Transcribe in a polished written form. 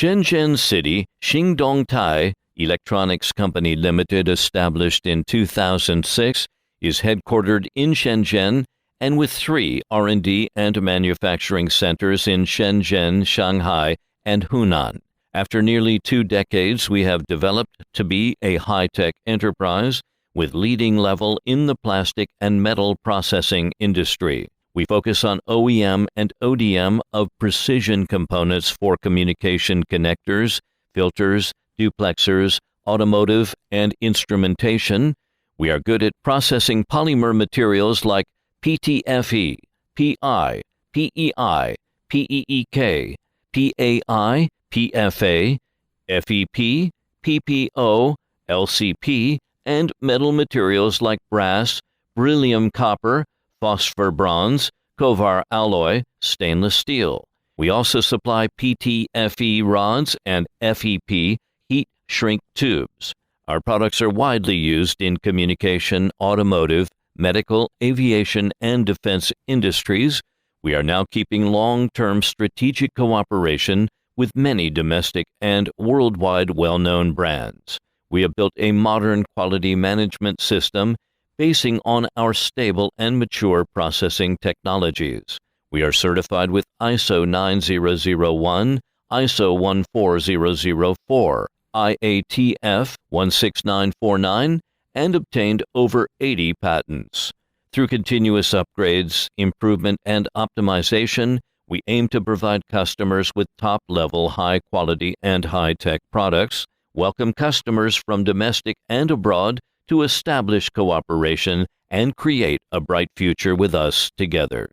Shenzhen Xingdongtai Electronics Co. Limited, established in 2006, is headquartered in Shenzhen and with 3 R&D and manufacturing centers in Shenzhen, Shanghai, and Hunan. After nearly 2 decades, we have developed to be a high-tech enterprise with leading level in the plastic and metal processing industry. We focus on OEM and ODM of precision components for communication connectors, filters, duplexers, automotive, and instrumentation. We are good at processing polymer materials like PTFE, PI, PEI, PEEK, PAI, PFA, FEP, PPO, LCP, and metal materials like brass, beryllium copper, phosphor bronze, Kovar alloy, stainless steel. We also supply PTFE rods and FEP heat shrink tubes. Our products are widely used in communication, automotive, medical, aviation, and defense industries. We are now keeping long-term strategic cooperation with many domestic and worldwide well-known brands. We have built a modern quality management system basing on our stable and mature processing technologies. We are certified with ISO 9001, ISO 14004, IATF 16949, and obtained over 80 patents. Through continuous upgrades, improvement, and optimization, we aim to provide customers with top-level, high-quality, and high-tech products, welcome customers from domestic and abroad to establish cooperation and create a bright future with us together.